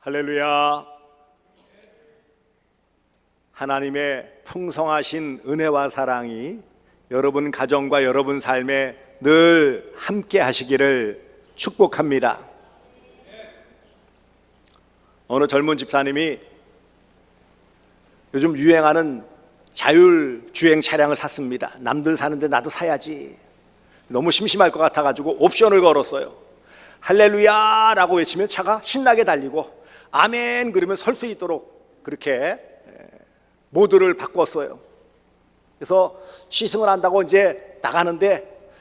할렐루야. 하나님의 풍성하신 은혜와 사랑이 여러분 가정과 여러분 삶에 늘 함께 하시기를 축복합니다. 어느 젊은 집사님이 요즘 유행하는 자율주행 차량을 샀습니다. 남들 사는데 나도 사야지. 너무 심심할 것 같아가지고 옵션을 걸었어요. 할렐루야 라고 외치면 차가 신나게 달리고 아멘 그러면 설 수 있도록 그렇게 모드를 바꿨어요. 그래서 시승을 한다고 이제 나가는데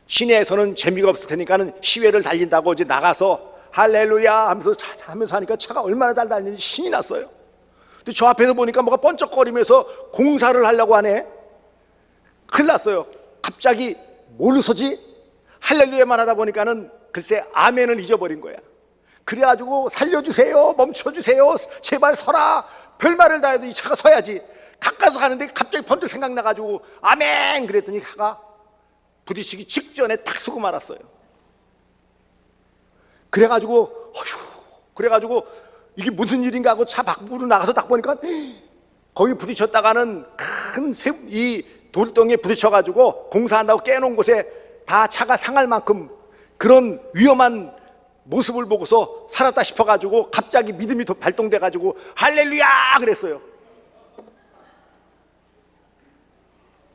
시내에서는 재미가 없을 테니까는 시외를 달린다고 이제 나가서 할렐루야 하면서 하니까 차가 얼마나 잘 달리는지 신이 났어요. 근데 저 앞에서 보니까 뭐가 번쩍거리면서 공사를 하려고 하네. 큰일 났어요. 갑자기 뭘로 서지? 할렐루야만 하다 보니까는 글쎄 아멘을 잊어버린 거야. 그래가지고 살려주세요, 멈춰주세요, 제발 서라. 별말을 다 해도 이 차가 서야지. 가까이서 가는데 갑자기 번뜩 생각나가지고 아멘 그랬더니 차가 부딪히기 직전에 딱 서고 말았어요. 그래가지고 이게 무슨 일인가 하고 차 밖으로 나가서 딱 보니까 거기 부딪혔다가는 큰 이 돌덩이에 부딪혀가지고 공사한다고 깨놓은 곳에 다 차가 상할 만큼 그런 위험한 모습을 보고서 살았다 싶어가지고 갑자기 믿음이 발동돼가지고 할렐루야 그랬어요.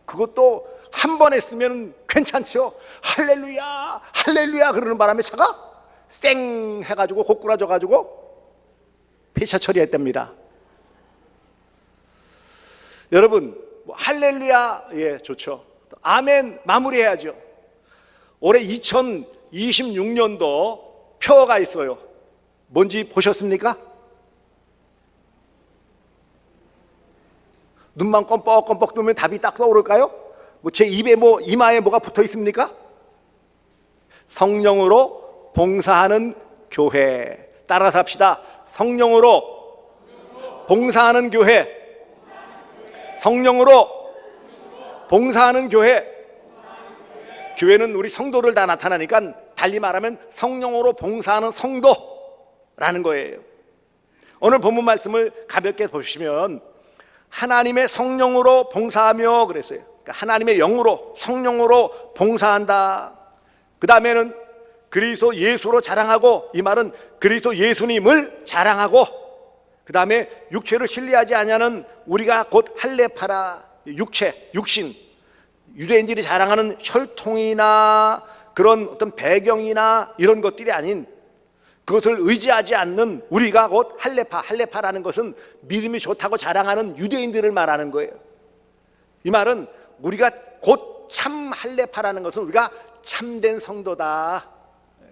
그것도 한 번 했으면 괜찮죠. 할렐루야 할렐루야 그러는 바람에 차가 쌩 해가지고 고꾸라져가지고 폐차 처리했답니다. 여러분 할렐루야 예 좋죠. 아멘 마무리해야죠. 올해 2026년도 표어가 있어요. 뭔지 보셨습니까? 눈만 껌뻑껌뻑 뜨면 답이 딱 떠오를까요? 제 입에 이마에 뭐가 붙어 있습니까? 성령으로 봉사하는 교회. 따라서 합시다. 성령으로 봉사하는 교회. 성령으로 봉사하는 교회. 교회는 우리 성도를 다 나타나니까 달리 말하면 성령으로 봉사하는 성도라는 거예요. 오늘 본문 말씀을 가볍게 보시면 하나님의 성령으로 봉사하며 그랬어요. 그러니까 하나님의 영으로 성령으로 봉사한다. 그 다음에는 그리스도 예수로 자랑하고, 이 말은 그리스도 예수님을 자랑하고, 그 다음에 육체를 신뢰하지 아니하는 우리가 곧 할례파라. 육체, 육신, 유대인들이 자랑하는 혈통이나 그런 어떤 배경이나 이런 것들이 아닌 그것을 의지하지 않는 우리가 곧 할례파. 할례파라는 것은 믿음이 좋다고 자랑하는 유대인들을 말하는 거예요. 이 말은 우리가 곧 참 할례파라는 것은 우리가 참된 성도다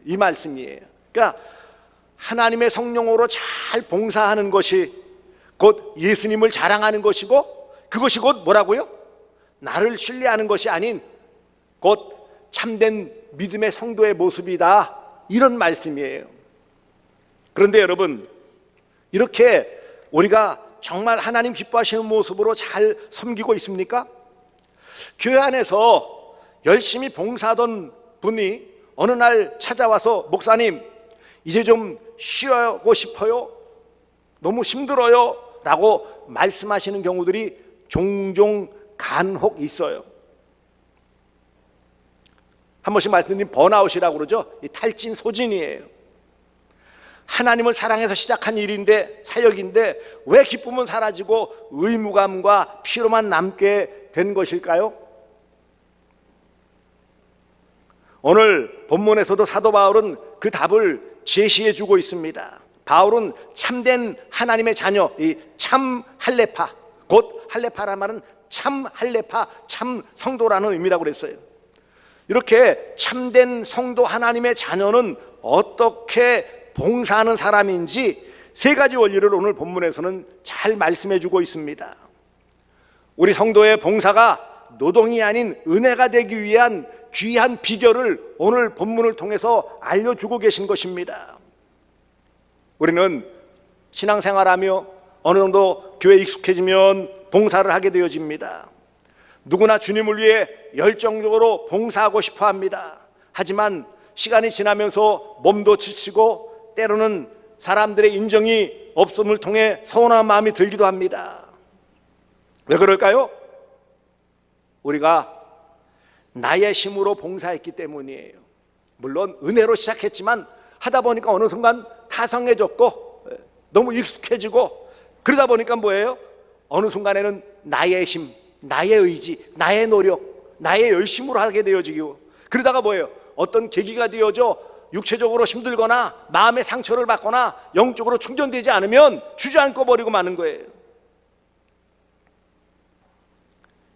이 말씀이에요. 그러니까 하나님의 성령으로 잘 봉사하는 것이 곧 예수님을 자랑하는 것이고, 그것이 곧 뭐라고요? 나를 신뢰하는 것이 아닌 곧 참된 믿음의 성도의 모습이다 이런 말씀이에요. 그런데 여러분, 이렇게 우리가 정말 하나님 기뻐하시는 모습으로 잘 섬기고 있습니까? 교회 안에서 열심히 봉사하던 분이 어느 날 찾아와서 목사님 이제 좀 쉬고 싶어요, 너무 힘들어요 라고 말씀하시는 경우들이 종종 간혹 있어요. 한 번씩 말씀드린 번아웃이라고 그러죠. 이 탈진 소진이에요. 하나님을 사랑해서 시작한 일인데, 사역인데 왜 기쁨은 사라지고 의무감과 피로만 남게 된 것일까요? 오늘 본문에서도 사도 바울은 그 답을 제시해 주고 있습니다. 바울은 참된 하나님의 자녀, 이 참 할례파, 곧 할례파란 말은 참 할례파, 참 성도라는 의미라고 그랬어요. 이렇게 참된 성도 하나님의 자녀는 어떻게 봉사하는 사람인지 세 가지 원리를 오늘 본문에서는 잘 말씀해 주고 있습니다. 우리 성도의 봉사가 노동이 아닌 은혜가 되기 위한 귀한 비결을 오늘 본문을 통해서 알려주고 계신 것입니다. 우리는 신앙생활하며 어느 정도 교회에 익숙해지면 봉사를 하게 되어집니다. 누구나 주님을 위해 열정적으로 봉사하고 싶어 합니다. 하지만 시간이 지나면서 몸도 지치고 때로는 사람들의 인정이 없음을 통해 서운한 마음이 들기도 합니다. 왜 그럴까요? 우리가 나의 힘으로 봉사했기 때문이에요. 물론 은혜로 시작했지만 하다 보니까 어느 순간 타성해졌고 너무 익숙해지고, 그러다 보니까 뭐예요? 어느 순간에는 나의 힘, 나의 의지, 나의 노력, 나의 열심으로 하게 되어지고, 그러다가 뭐예요? 어떤 계기가 되어져 육체적으로 힘들거나 마음의 상처를 받거나 영적으로 충전되지 않으면 주저앉고 버리고 마는 거예요.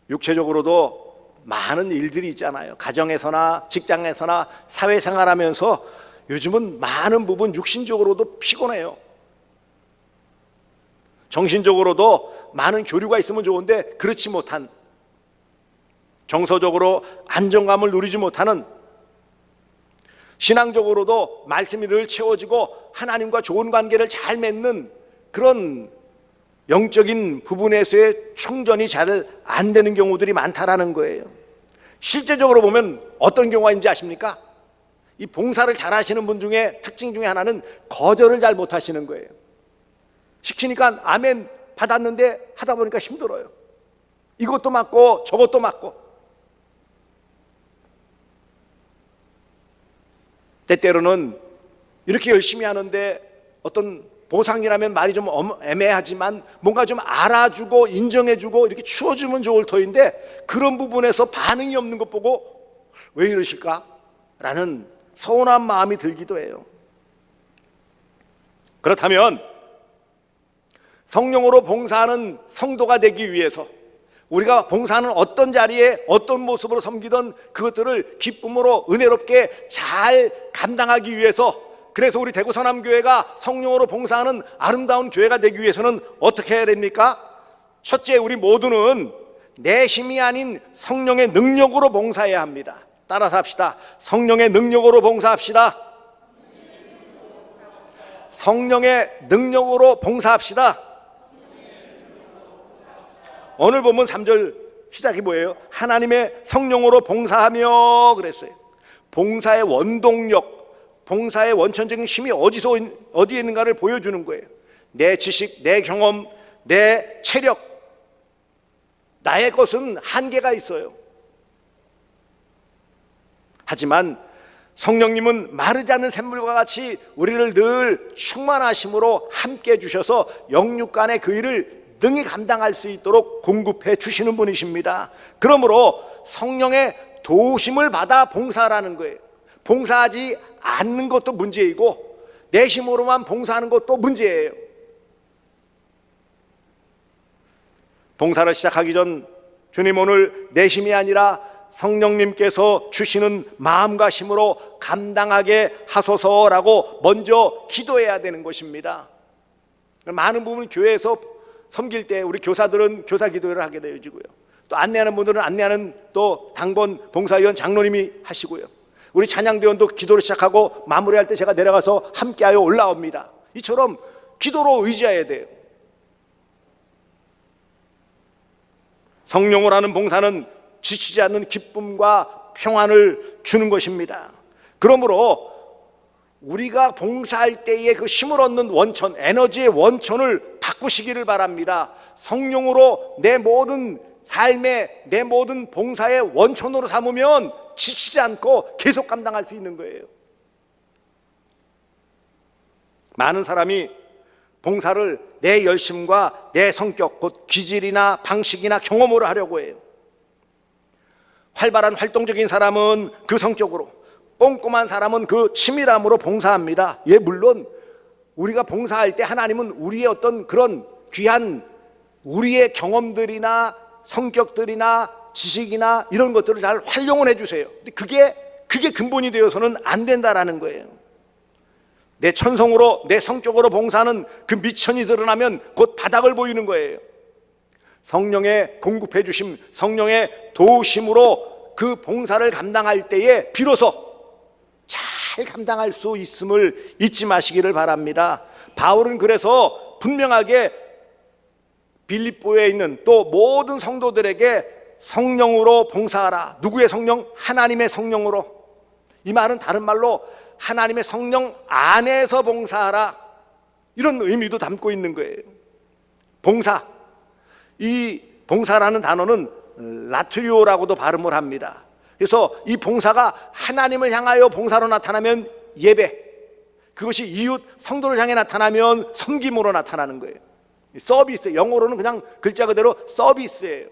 육체적으로도 많은 일들이 있잖아요. 가정에서나 직장에서나 사회생활하면서 요즘은 많은 부분 육신적으로도 피곤해요. 정신적으로도 많은 교류가 있으면 좋은데 그렇지 못한, 정서적으로 안정감을 누리지 못하는, 신앙적으로도 말씀이 늘 채워지고 하나님과 좋은 관계를 잘 맺는 그런 영적인 부분에서의 충전이 잘 안 되는 경우들이 많다라는 거예요. 실제적으로 보면 어떤 경우가 있는지 아십니까? 이 봉사를 잘 하시는 분 중에 특징 중에 하나는 거절을 잘 못 하시는 거예요. 시키니까 아멘 받았는데 하다 보니까 힘들어요. 이것도 맞고 저것도 맞고. 때때로는 이렇게 열심히 하는데 어떤 보상이라면 말이 좀 애매하지만 뭔가 좀 알아주고 인정해주고 이렇게 추워주면 좋을 터인데 그런 부분에서 반응이 없는 것 보고 왜 이러실까? 라는 서운한 마음이 들기도 해요. 그렇다면 성령으로 봉사하는 성도가 되기 위해서 우리가 봉사하는 어떤 자리에 어떤 모습으로 섬기던 그것들을 기쁨으로 은혜롭게 잘 감당하기 위해서, 그래서 우리 대구 서남교회가 성령으로 봉사하는 아름다운 교회가 되기 위해서는 어떻게 해야 됩니까? 첫째, 우리 모두는 내 힘이 아닌 성령의 능력으로 봉사해야 합니다. 따라서 합시다. 성령의 능력으로 봉사합시다. 성령의 능력으로 봉사합시다. 오늘 보면 3절 시작이 뭐예요? 하나님의 성령으로 봉사하며 그랬어요. 봉사의 원동력, 봉사의 원천적인 힘이 어디에 있는가를 보여주는 거예요. 내 지식, 내 경험, 내 체력, 나의 것은 한계가 있어요. 하지만 성령님은 마르지 않는 샘물과 같이 우리를 늘 충만하심으로 함께 해주셔서 영육간의 그 일을 능히 감당할 수 있도록 공급해 주시는 분이십니다. 그러므로 성령의 도우심을 받아 봉사하라는 거예요. 봉사하지 않는 것도 문제이고 내 힘으로만 봉사하는 것도 문제예요. 봉사를 시작하기 전 주님, 오늘 내 힘이 아니라 성령님께서 주시는 마음과 힘으로 감당하게 하소서라고 먼저 기도해야 되는 것입니다. 많은 부분 교회에서 섬길 때 우리 교사들은 교사 기도회를 하게 되어지고요. 또 안내하는 분들은 안내하는 또 당번 봉사위원 장로님이 하시고요. 우리 찬양대원도 기도를 시작하고 마무리할 때 제가 내려가서 함께하여 올라옵니다. 이처럼 기도로 의지해야 돼요. 성령으로 하는 봉사는 지치지 않는 기쁨과 평안을 주는 것입니다. 그러므로 우리가 봉사할 때의 그 힘을 얻는 원천, 에너지의 원천을 바꾸시기를 바랍니다. 성령으로 내 모든 삶의, 내 모든 봉사의 원천으로 삼으면 지치지 않고 계속 감당할 수 있는 거예요. 많은 사람이 봉사를 내 열심과 내 성격, 곧 기질이나 방식이나 경험으로 하려고 해요. 활발한 활동적인 사람은 그 성격으로, 꼼꼼한 사람은 그 치밀함으로 봉사합니다. 예, 물론 우리가 봉사할 때 하나님은 우리의 어떤 그런 귀한 우리의 경험들이나 성격들이나 지식이나 이런 것들을 잘 활용을 해주세요. 근데 그게 근본이 되어서는 안 된다라는 거예요. 내 천성으로, 내 성격으로 봉사하는 그 미천이 드러나면 곧 바닥을 보이는 거예요. 성령의 공급해 주심, 성령의 도우심으로 그 봉사를 감당할 때에 비로소 잘 감당할 수 있음을 잊지 마시기를 바랍니다. 바울은 그래서 분명하게 빌립보에 있는 또 모든 성도들에게 성령으로 봉사하라. 누구의 성령? 하나님의 성령으로. 이 말은 다른 말로 하나님의 성령 안에서 봉사하라. 이런 의미도 담고 있는 거예요. 봉사, 이 봉사라는 단어는 라트리오라고도 발음을 합니다. 그래서 이 봉사가 하나님을 향하여 봉사로 나타나면 예배, 그것이 이웃 성도를 향해 나타나면 섬김으로 나타나는 거예요. 서비스, 영어로는 그냥 글자 그대로 서비스예요.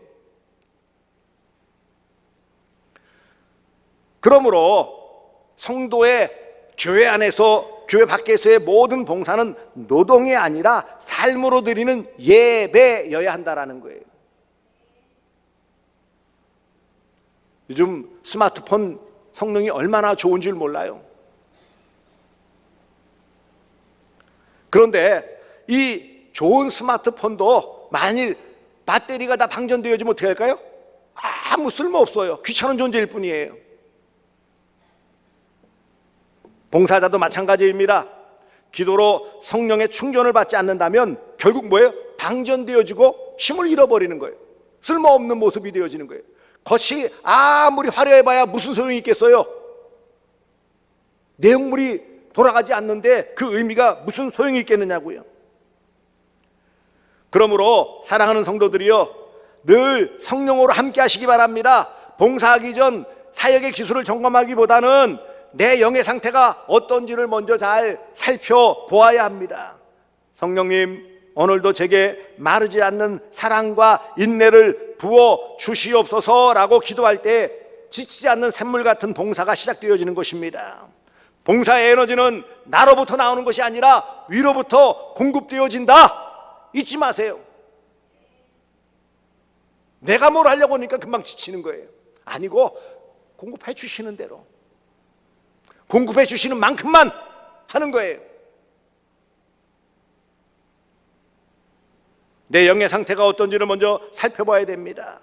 그러므로 성도의 교회 안에서, 교회 밖에서의 모든 봉사는 노동이 아니라 삶으로 드리는 예배여야 한다라는 거예요. 요즘 스마트폰 성능이 얼마나 좋은 줄 몰라요. 그런데 이 좋은 스마트폰도 만일 배터리가 다 방전되어지면 어떻게 할까요? 아무 쓸모 없어요. 귀찮은 존재일 뿐이에요. 봉사자도 마찬가지입니다. 기도로 성령의 충전을 받지 않는다면 결국 뭐예요? 방전되어지고 힘을 잃어버리는 거예요. 쓸모없는 모습이 되어지는 거예요. 겉이 아무리 화려해봐야 무슨 소용이 있겠어요? 내용물이 돌아가지 않는데 그 의미가 무슨 소용이 있겠느냐고요. 그러므로 사랑하는 성도들이요, 늘 성령으로 함께 하시기 바랍니다. 봉사하기 전 사역의 기술을 점검하기보다는 내 영의 상태가 어떤지를 먼저 잘 살펴보아야 합니다. 성령님, 오늘도 제게 마르지 않는 사랑과 인내를 부어 주시옵소서라고 기도할 때 지치지 않는 샘물 같은 봉사가 시작되어지는 것입니다. 봉사의 에너지는 나로부터 나오는 것이 아니라 위로부터 공급되어진다. 잊지 마세요. 내가 뭘 하려고 하니까 금방 지치는 거예요. 아니고 공급해 주시는 대로, 공급해 주시는 만큼만 하는 거예요. 내 영의 상태가 어떤지를 먼저 살펴봐야 됩니다.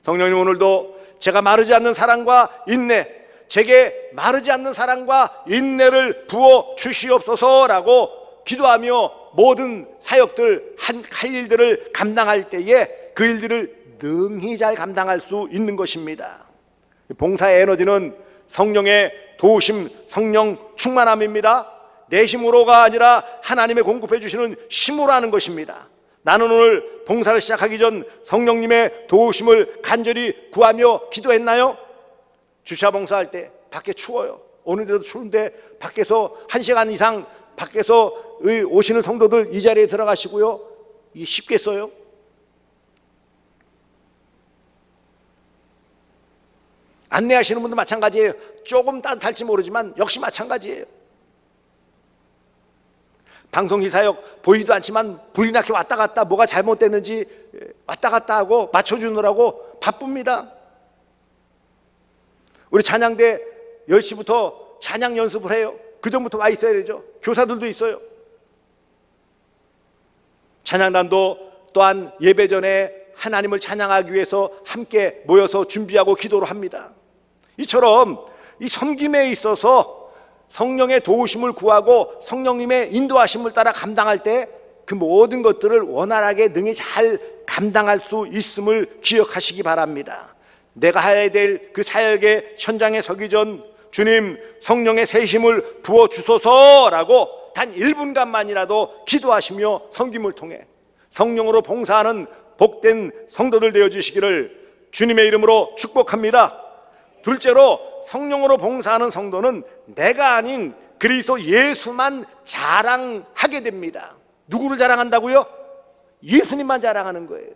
성령님, 오늘도 제가 마르지 않는 사랑과 인내, 제게 마르지 않는 사랑과 인내를 부어 주시옵소서라고 기도하며 모든 사역들, 할 일들을 감당할 때에 그 일들을 능히 잘 감당할 수 있는 것입니다. 봉사의 에너지는 성령의 도우심, 성령 충만함입니다. 내 힘으로가 아니라 하나님의 공급해 주시는 힘으로 하는 것입니다. 나는 오늘 봉사를 시작하기 전 성령님의 도우심을 간절히 구하며 기도했나요? 주차 봉사할 때 밖에 추워요. 오는데도 추운데 밖에서 1시간 이상 밖에서 오시는 성도들 이 자리에 들어가시고요, 이게 쉽겠어요? 안내하시는 분도 마찬가지예요. 조금 따뜻할지 모르지만 역시 마찬가지예요. 방송기사역 보이지도 않지만 불이 나게 왔다 갔다 뭐가 잘못됐는지 왔다 갔다 하고 맞춰주느라고 바쁩니다. 우리 찬양대 10시부터 찬양 연습을 해요. 그 전부터 와 있어야 되죠. 교사들도 있어요. 찬양단도 또한 예배 전에 하나님을 찬양하기 위해서 함께 모여서 준비하고 기도를 합니다. 이처럼 이 섬김에 있어서 성령의 도우심을 구하고 성령님의 인도하심을 따라 감당할 때 그 모든 것들을 원활하게 능히 잘 감당할 수 있음을 기억하시기 바랍니다. 내가 해야 될 그 사역의 현장에 서기 전 주님, 성령의 새 힘을 부어 주소서라고 단 1분간만이라도 기도하시며 섬김을 통해 성령으로 봉사하는 복된 성도들 되어 주시기를 주님의 이름으로 축복합니다. 둘째로, 성령으로 봉사하는 성도는 내가 아닌 그리스도 예수만 자랑하게 됩니다. 누구를 자랑한다고요? 예수님만 자랑하는 거예요.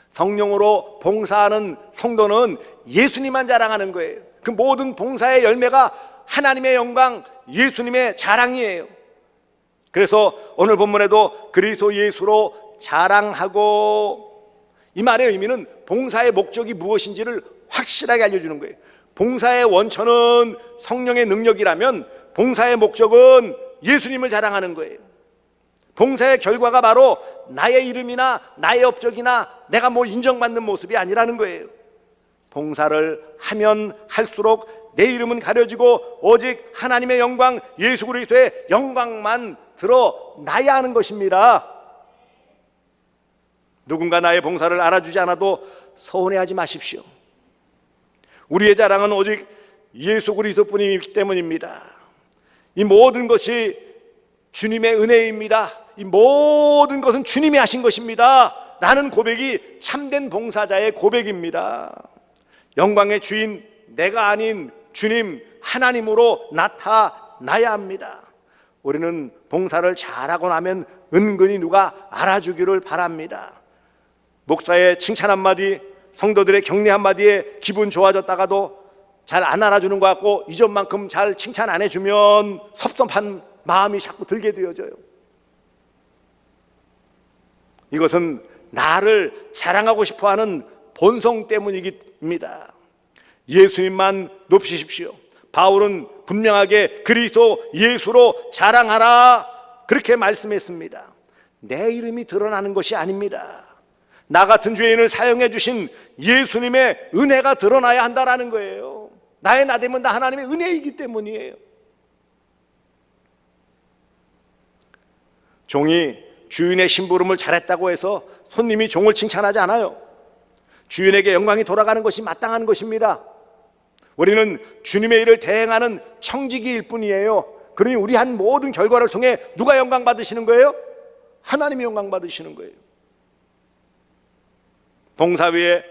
성령으로 봉사하는 성도는 예수님만 자랑하는 거예요. 그 모든 봉사의 열매가 하나님의 영광, 예수님의 자랑이에요. 그래서 오늘 본문에도 그리스도 예수로 자랑하고, 이 말의 의미는 봉사의 목적이 무엇인지를 확실하게 알려주는 거예요. 봉사의 원천은 성령의 능력이라면 봉사의 목적은 예수님을 자랑하는 거예요. 봉사의 결과가 바로 나의 이름이나 나의 업적이나 내가 뭐 인정받는 모습이 아니라는 거예요. 봉사를 하면 할수록 내 이름은 가려지고 오직 하나님의 영광, 예수 그리스도의 영광만 드러나야 하는 것입니다. 누군가 나의 봉사를 알아주지 않아도 서운해하지 마십시오. 우리의 자랑은 오직 예수 그리스도뿐이기 때문입니다. 이 모든 것이 주님의 은혜입니다. 이 모든 것은 주님이 하신 것입니다 라는 고백이 참된 봉사자의 고백입니다. 영광의 주인 내가 아닌 주님 하나님으로 나타나야 합니다. 우리는 봉사를 잘하고 나면 은근히 누가 알아주기를 바랍니다. 목사의 칭찬 한마디, 성도들의 격려 한마디에 기분 좋아졌다가도 잘 안 알아주는 것 같고 이전만큼 잘 칭찬 안 해주면 섭섭한 마음이 자꾸 들게 되어져요. 이것은 나를 자랑하고 싶어하는 본성 때문입니다. 예수님만 높이십시오. 바울은 분명하게 그리스도 예수로 자랑하라 그렇게 말씀했습니다. 내 이름이 드러나는 것이 아닙니다. 나 같은 죄인을 사용해 주신 예수님의 은혜가 드러나야 한다라는 거예요. 나의 나됨은 다 하나님의 은혜이기 때문이에요. 종이 주인의 심부름을 잘했다고 해서 손님이 종을 칭찬하지 않아요. 주인에게 영광이 돌아가는 것이 마땅한 것입니다. 우리는 주님의 일을 대행하는 청지기일 뿐이에요. 그러니 우리 한 모든 결과를 통해 누가 영광 받으시는 거예요? 하나님이 영광 받으시는 거예요. 봉사 위에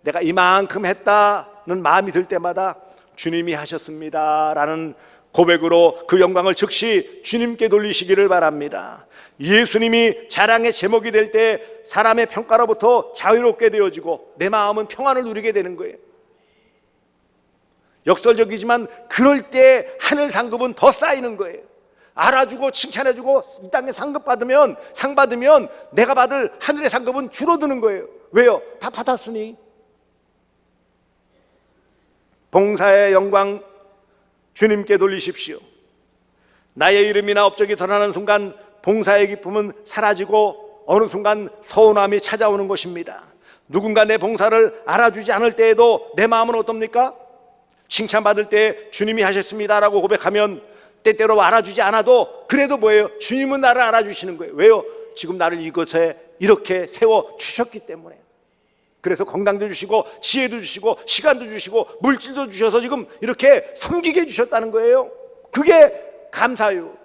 내가 이만큼 했다는 마음이 들 때마다 주님이 하셨습니다 라는 고백으로 그 영광을 즉시 주님께 돌리시기를 바랍니다. 예수님이 자랑의 제목이 될 때 사람의 평가로부터 자유롭게 되어지고 내 마음은 평안을 누리게 되는 거예요. 역설적이지만 그럴 때 하늘 상급은 더 쌓이는 거예요. 알아주고 칭찬해주고 이 땅에 상 받으면 내가 받을 하늘의 상급은 줄어드는 거예요. 왜요? 다 받았으니. 봉사의 영광 주님께 돌리십시오. 나의 이름이나 업적이 드러나는 순간 봉사의 기쁨은 사라지고 어느 순간 서운함이 찾아오는 것입니다. 누군가 내 봉사를 알아주지 않을 때에도 내 마음은 어떻습니까? 칭찬받을 때 주님이 하셨습니다라고 고백하면 때때로 알아주지 않아도 그래도 뭐예요? 주님은 나를 알아주시는 거예요. 왜요? 지금 나를 이곳에 이렇게 세워주셨기 때문에. 그래서 건강도 주시고 지혜도 주시고 시간도 주시고 물질도 주셔서 지금 이렇게 섬기게 해주셨다는 거예요. 그게 감사요.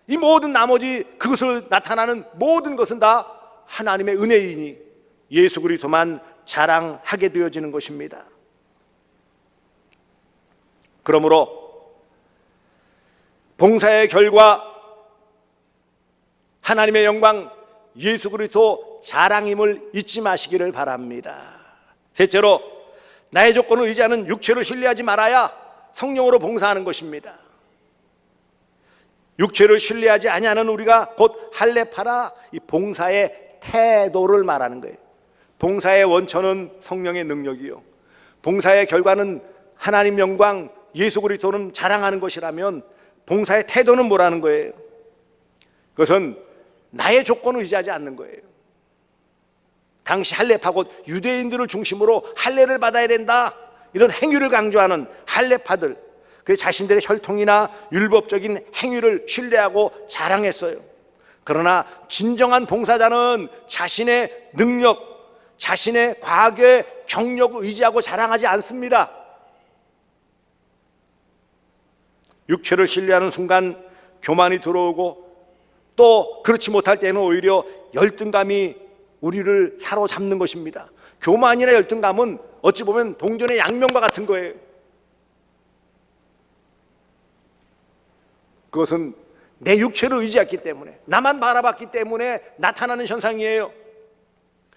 이 모든 나머지 그것을 나타나는 모든 것은 다 하나님의 은혜이니 예수 그리스도만 자랑하게 되어지는 것입니다. 그러므로 봉사의 결과 하나님의 영광 예수 그리스도 자랑임을 잊지 마시기를 바랍니다. 셋째로 나의 조건을 의지하는 육체를 신뢰하지 말아야 성령으로 봉사하는 것입니다. 육체를 신뢰하지 아니하는 우리가 곧 할례파라 이 봉사의 태도를 말하는 거예요. 봉사의 원천은 성령의 능력이요, 봉사의 결과는 하나님 영광 예수 그리스도는 자랑하는 것이라면 봉사의 태도는 뭐라는 거예요? 그것은 나의 조건을 의지하지 않는 거예요. 당시 할례파 곧 유대인들을 중심으로 할례를 받아야 된다 이런 행위를 강조하는 할례파들, 그 자신들의 혈통이나 율법적인 행위를 신뢰하고 자랑했어요. 그러나 진정한 봉사자는 자신의 능력, 자신의 과거의 경력을 의지하고 자랑하지 않습니다. 육체를 신뢰하는 순간 교만이 들어오고 또 그렇지 못할 때는 오히려 열등감이 우리를 사로잡는 것입니다. 교만이나 열등감은 어찌 보면 동전의 양면과 같은 거예요. 그것은 내 육체를 의지했기 때문에, 나만 바라봤기 때문에 나타나는 현상이에요.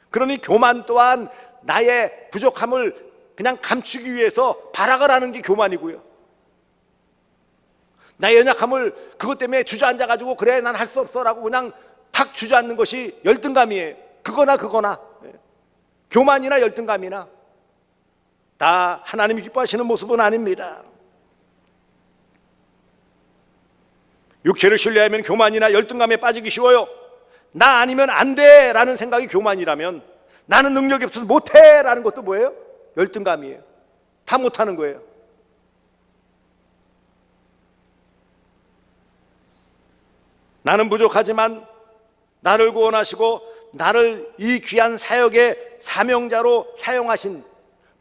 그러니 교만 또한 나의 부족함을 그냥 감추기 위해서 발악을 하는 게 교만이고요, 나의 연약함을 그것 때문에 주저앉아가지고 그래 난 할 수 없어 라고 그냥 탁 주저앉는 것이 열등감이에요. 그거나 교만이나 열등감이나 다 하나님이 기뻐하시는 모습은 아닙니다. 육체를 신뢰하면 교만이나 열등감에 빠지기 쉬워요. 나 아니면 안 돼 라는 생각이 교만이라면, 나는 능력이 없어서 못해 라는 것도 뭐예요? 열등감이에요. 다 못하는 거예요. 나는 부족하지만 나를 구원하시고 나를 이 귀한 사역의 사명자로 사용하신,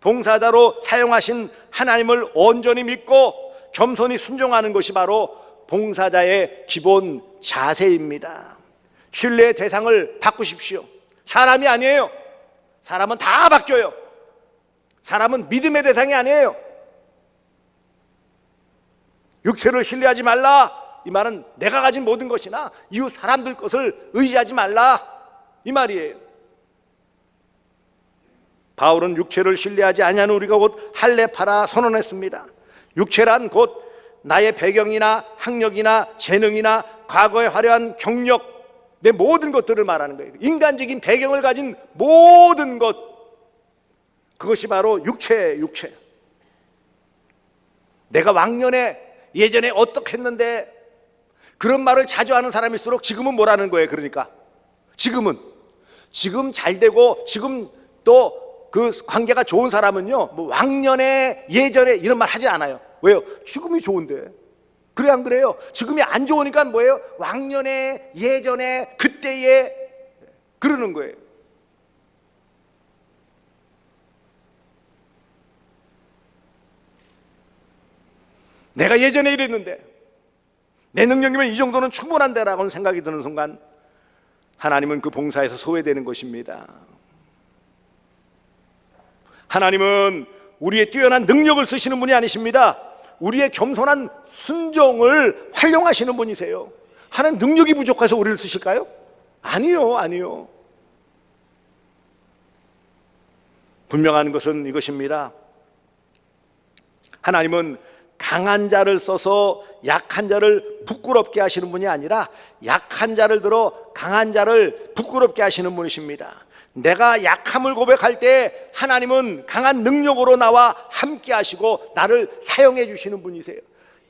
봉사자로 사용하신 하나님을 온전히 믿고 겸손히 순종하는 것이 바로 봉사자의 기본 자세입니다. 신뢰의 대상을 바꾸십시오. 사람이 아니에요. 사람은 다 바뀌어요. 사람은 믿음의 대상이 아니에요. 육체를 신뢰하지 말라, 이 말은 내가 가진 모든 것이나 이웃 사람들 것을 의지하지 말라, 이 말이에요. 바울은 육체를 신뢰하지 아니하는 우리가 곧 할례파라 선언했습니다. 육체란 곧 나의 배경이나 학력이나 재능이나 과거의 화려한 경력, 내 모든 것들을 말하는 거예요. 인간적인 배경을 가진 모든 것, 그것이 바로 육체예요. 육체. 내가 왕년에 예전에 어떻게 했는데, 그런 말을 자주 하는 사람일수록 지금은 뭐라는 거예요. 그러니까 지금 잘 되고 지금 또 그 관계가 좋은 사람은요, 뭐 왕년에 예전에 이런 말 하지 않아요. 왜요? 지금이 좋은데. 그래 안 그래요? 지금이 안 좋으니까 뭐예요? 왕년에 예전에 그때에 그러는 거예요. 내가 예전에 이랬는데 내 능력이면 이 정도는 충분한데라고는 생각이 드는 순간 하나님은 그 봉사에서 소외되는 것입니다. 하나님은 우리의 뛰어난 능력을 쓰시는 분이 아니십니다. 우리의 겸손한 순종을 활용하시는 분이세요. 하나님 능력이 부족해서 우리를 쓰실까요? 아니요. 분명한 것은 이것입니다. 하나님은 강한 자를 써서 약한 자를 부끄럽게 하시는 분이 아니라 약한 자를 들어 강한 자를 부끄럽게 하시는 분이십니다. 내가 약함을 고백할 때 하나님은 강한 능력으로 나와 함께 하시고 나를 사용해 주시는 분이세요.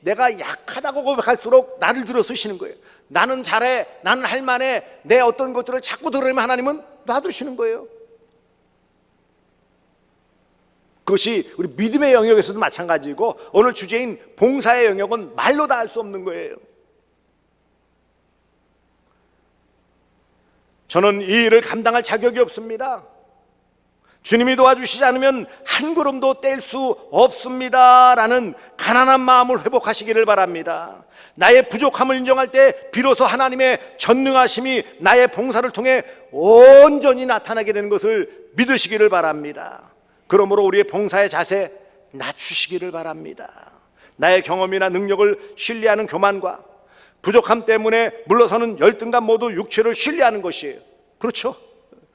내가 약하다고 고백할수록 나를 들어 쓰시는 거예요. 나는 잘해, 나는 할 만해, 내 어떤 것들을 자꾸 들으면 하나님은 놔두시는 거예요. 그것이 우리 믿음의 영역에서도 마찬가지고 오늘 주제인 봉사의 영역은 말로 다 할 수 없는 거예요. 저는 이 일을 감당할 자격이 없습니다. 주님이 도와주시지 않으면 한 걸음도 뗄 수 없습니다 라는 가난한 마음을 회복하시기를 바랍니다. 나의 부족함을 인정할 때 비로소 하나님의 전능하심이 나의 봉사를 통해 온전히 나타나게 되는 것을 믿으시기를 바랍니다. 그러므로 우리의 봉사의 자세 낮추시기를 바랍니다. 나의 경험이나 능력을 신뢰하는 교만과 부족함 때문에 물러서는 열등감 모두 육체를 신뢰하는 것이에요. 그렇죠?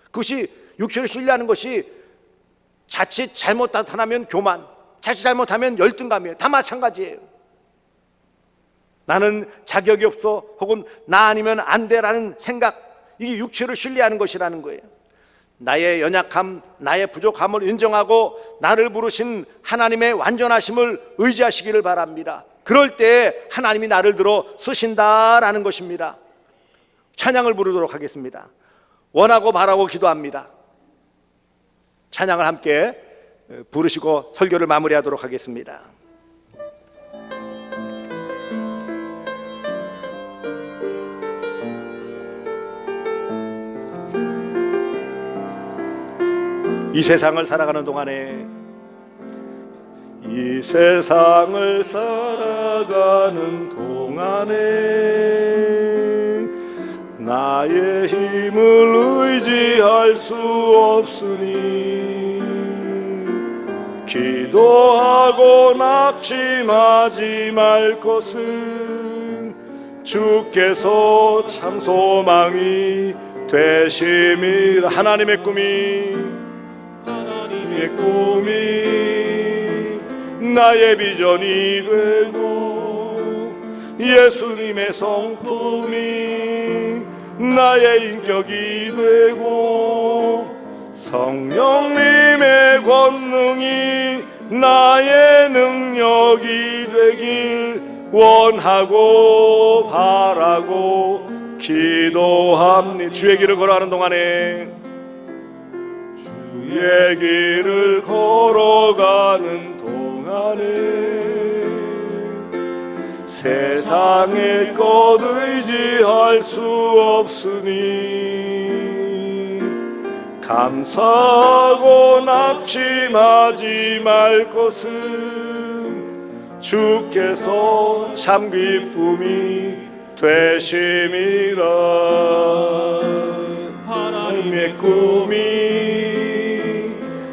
그것이 육체를 신뢰하는 것이 자칫 잘못 나타나면 교만, 자칫 잘못하면 열등감이에요. 다 마찬가지예요. 나는 자격이 없어 혹은 나 아니면 안 돼라는 생각, 이게 육체를 신뢰하는 것이라는 거예요. 나의 연약함, 나의 부족함을 인정하고 나를 부르신 하나님의 완전하심을 의지하시기를 바랍니다. 그럴 때 하나님이 나를 들어 쓰신다라는 것입니다. 찬양을 부르도록 하겠습니다. 원하고 바라고 기도합니다. 찬양을 함께 부르시고 설교를 마무리하도록 하겠습니다. 이 세상을 살아가는 동안에, 이 세상을 살아가는 동안에 나의 힘을 의지할 수 없으니 기도하고 낙심하지 말 것은 주께서 참 소망이 되심이라. 하나님의 꿈이 나의 비전이 되고 예수님의 성품이 나의 인격이 되고 성령님의 권능이 나의 능력이 되길 원하고 바라고 기도합니다. 주의 길을 걸어가는 동안에, 주의 길을 걸어가는 동안에 세상의 것 의지할 수 없으니 감사하고 낙심하지 말 것은 주께서 참 기쁨이 되심이라. 하나님의 꿈이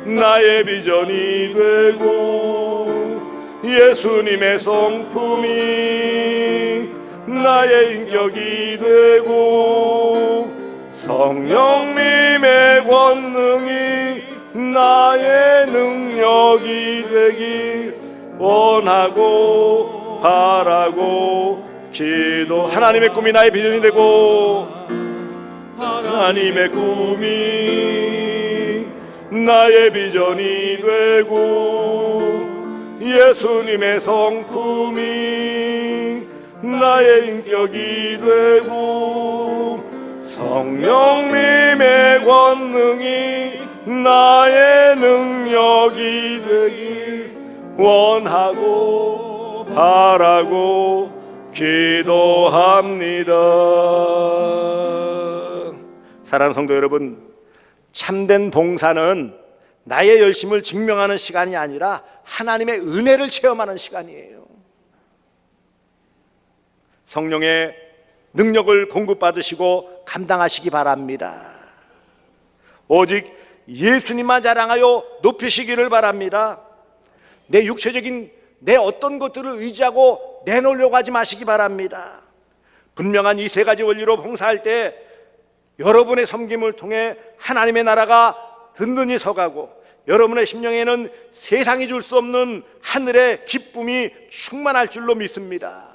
나의 비전이 되고 예수님의 성품이 나의 인격이 되고 성령님의 권능이 나의 능력이 되길 원하고 바라고 기도. 하나님의 꿈이 나의 비전이 되고 하나님의 꿈이 나의 비전이 되고 예수님의 성품이 나의 인격이 되고 성령님의 권능이 나의 능력이 되길 원하고 바라고 기도합니다. 사랑하는 성도 여러분, 참된 봉사는 나의 열심을 증명하는 시간이 아니라 하나님의 은혜를 체험하는 시간이에요. 성령의 능력을 공급받으시고 감당하시기 바랍니다. 오직 예수님만 자랑하여 높이시기를 바랍니다. 내 육체적인 내 어떤 것들을 의지하고 내놓으려고 하지 마시기 바랍니다. 분명한 이 세 가지 원리로 봉사할 때 여러분의 섬김을 통해 하나님의 나라가 든든히 서가고 여러분의 심령에는 세상이 줄 수 없는 하늘의 기쁨이 충만할 줄로 믿습니다.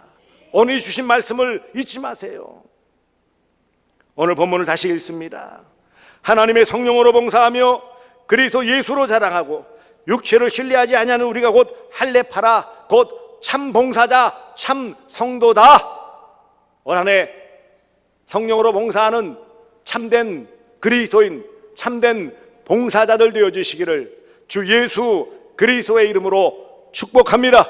오늘 주신 말씀을 잊지 마세요. 오늘 본문을 다시 읽습니다. 하나님의 성령으로 봉사하며 그리스도 예수로 자랑하고 육체를 신뢰하지 아니하는 우리가 곧 할례파라 곧 참 봉사자 참 성도다. 올 한 해 성령으로 봉사하는 참된 그리스도인 참된 봉사자들 되어주시기를 주 예수 그리스도의 이름으로 축복합니다.